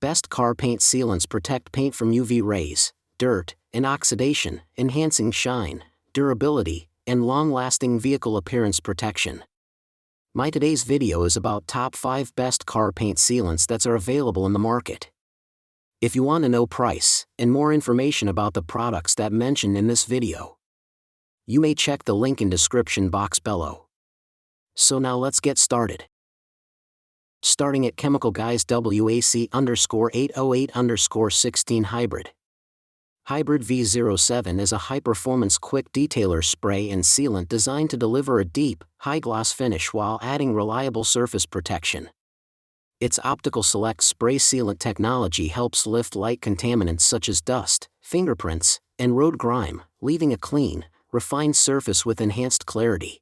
best car paint sealants protect paint from UV rays, dirt, and oxidation, enhancing shine, durability, and long-lasting vehicle appearance protection. My today's video is about top 5 best car paint sealants that are available in the market. If you want to know price and more information about the products that mentioned in this video, you may check the link in description box below. So now let's get started. Starting at Chemical Guys WAC_808_16 Hybrid. Hybrid V07 is a high-performance quick detailer spray and sealant designed to deliver a deep, high-gloss finish while adding reliable surface protection. Its optical select spray sealant technology helps lift light contaminants such as dust, fingerprints, and road grime, leaving a clean, refined surface with enhanced clarity.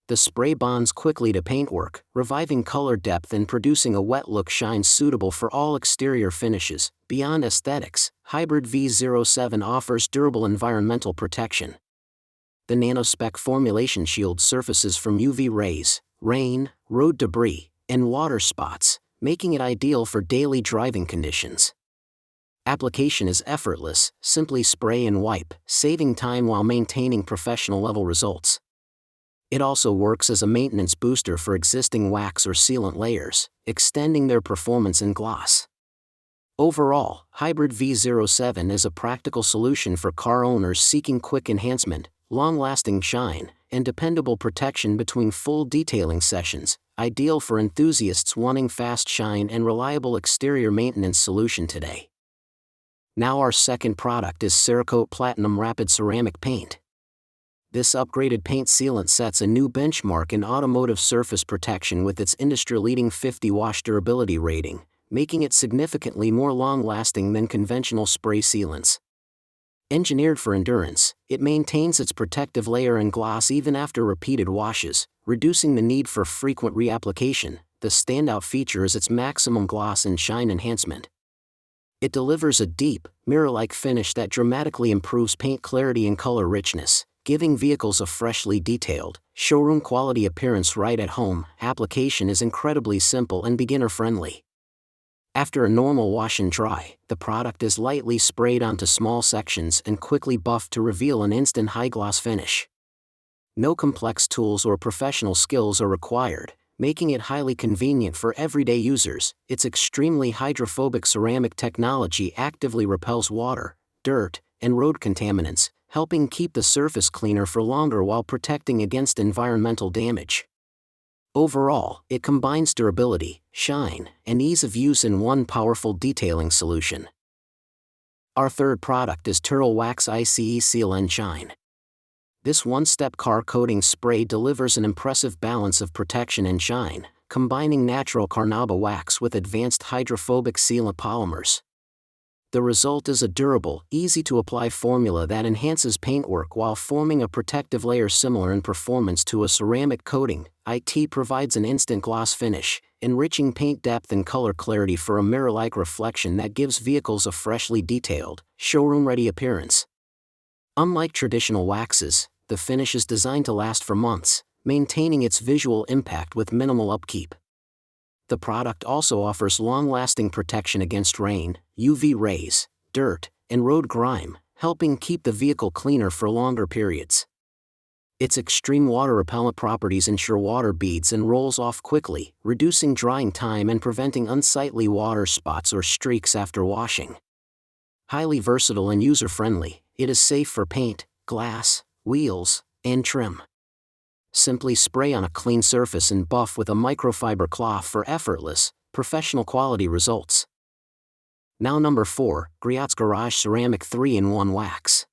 The spray bonds quickly to paintwork, reviving color depth and producing a wet look shine suitable for all exterior finishes. Beyond aesthetics, Hybrid V07 offers durable environmental protection. The nanospec formulation shields surfaces from UV rays, rain, road debris, and water spots, making it ideal for daily driving conditions. Application is effortless, simply spray and wipe, saving time while maintaining professional-level results. It also works as a maintenance booster for existing wax or sealant layers, extending their performance and gloss. Overall, Hybrid V07 is a practical solution for car owners seeking quick enhancement, long-lasting shine, and dependable protection between full detailing sessions, ideal for enthusiasts wanting fast shine and reliable exterior maintenance solution today. Now our second product is Cerakote Platinum Rapid Ceramic Paint. This upgraded paint sealant sets a new benchmark in automotive surface protection with its industry-leading 50 wash durability rating, making it significantly more long-lasting than conventional spray sealants. Engineered for endurance, it maintains its protective layer and gloss even after repeated washes, reducing the need for frequent reapplication. The standout feature is its maximum gloss and shine enhancement. It delivers a deep, mirror-like finish that dramatically improves paint clarity and color richness, giving vehicles a freshly detailed, showroom-quality appearance right at home. Application is incredibly simple and beginner-friendly. After a normal wash and dry, the product is lightly sprayed onto small sections and quickly buffed to reveal an instant high-gloss finish. No complex tools or professional skills are required, making it highly convenient for everyday users. Its extremely hydrophobic ceramic technology actively repels water, dirt, and road contaminants, helping keep the surface cleaner for longer while protecting against environmental damage. Overall, it combines durability, shine, and ease of use in one powerful detailing solution. Our third product is Turtle Wax ICE Seal and Shine. This one-step car coating spray delivers an impressive balance of protection and shine, combining natural carnauba wax with advanced hydrophobic sealant polymers. The result is a durable, easy-to-apply formula that enhances paintwork while forming a protective layer similar in performance to a ceramic coating. It provides an instant gloss finish, enriching paint depth and color clarity for a mirror-like reflection that gives vehicles a freshly detailed, showroom-ready appearance. Unlike traditional waxes, the finish is designed to last for months, maintaining its visual impact with minimal upkeep. The product also offers long-lasting protection against rain, UV rays, dirt, and road grime, helping keep the vehicle cleaner for longer periods. Its extreme water-repellent properties ensure water beads and rolls off quickly, reducing drying time and preventing unsightly water spots or streaks after washing. Highly versatile and user-friendly, it is safe for paint, glass, wheels, and trim. Simply spray on a clean surface and buff with a microfiber cloth for effortless, professional-quality results. Now number 4, Griot's Garage Ceramic 3-in-1 Wax.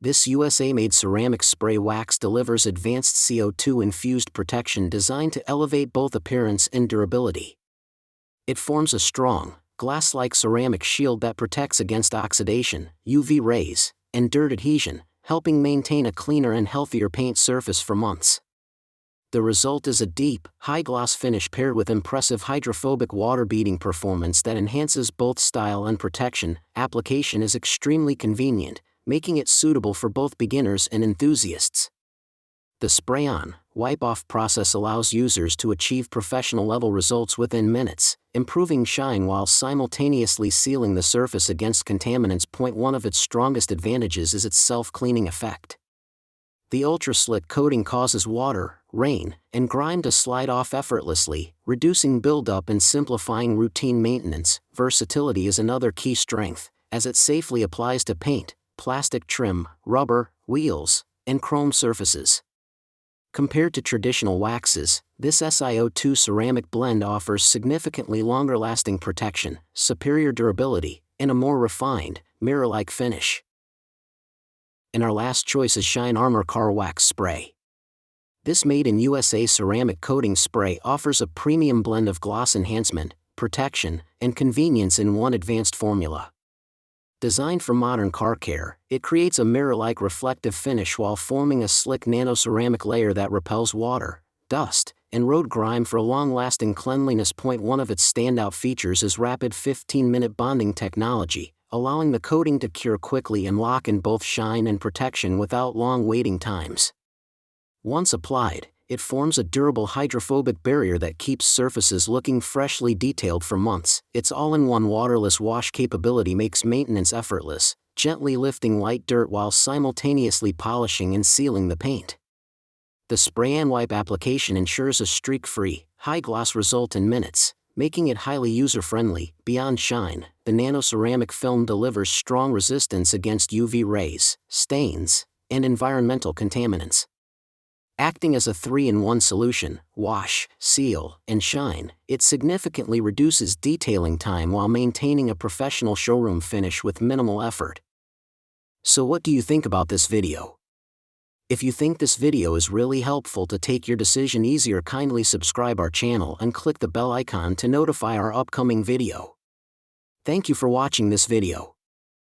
This USA-made ceramic spray wax delivers advanced CO2-infused protection designed to elevate both appearance and durability. It forms a strong, glass-like ceramic shield that protects against oxidation, UV rays, and dirt adhesion, helping maintain a cleaner and healthier paint surface for months. The result is a deep, high-gloss finish paired with impressive hydrophobic water-beading performance that enhances both style and protection. Application is extremely convenient, making it suitable for both beginners and enthusiasts. The spray-on, wipe-off process allows users to achieve professional-level results within minutes, improving shine while simultaneously sealing the surface against contaminants. One of its strongest advantages is its self-cleaning effect. The ultra-slick coating causes water, rain, and grime to slide off effortlessly, reducing buildup and simplifying routine maintenance. Versatility is another key strength, as it safely applies to paint, plastic trim, rubber, wheels, and chrome surfaces. Compared to traditional waxes, this SiO2 ceramic blend offers significantly longer-lasting protection, superior durability, and a more refined, mirror-like finish. And our last choice is Shine Armor Car Wax Spray. This made-in-USA ceramic coating spray offers a premium blend of gloss enhancement, protection, and convenience in one advanced formula. Designed for modern car care, it creates a mirror-like reflective finish while forming a slick nano-ceramic layer that repels water, dust, and road grime for long-lasting cleanliness. One of its standout features is rapid 15-minute bonding technology, allowing the coating to cure quickly and lock in both shine and protection without long waiting times. Once applied, it forms a durable hydrophobic barrier that keeps surfaces looking freshly detailed for months. Its all-in-one waterless wash capability makes maintenance effortless, gently lifting light dirt while simultaneously polishing and sealing the paint. The spray and wipe application ensures a streak-free, high-gloss result in minutes, making it highly user-friendly. Beyond shine, the nano-ceramic film delivers strong resistance against UV rays, stains, and environmental contaminants. Acting as a 3-in-1 solution, wash, seal, and shine, it significantly reduces detailing time while maintaining a professional showroom finish with minimal effort. So what do you think about this video? If you think this video is really helpful to take your decision easier, kindly subscribe our channel and click the bell icon to notify our upcoming video. Thank you for watching this video.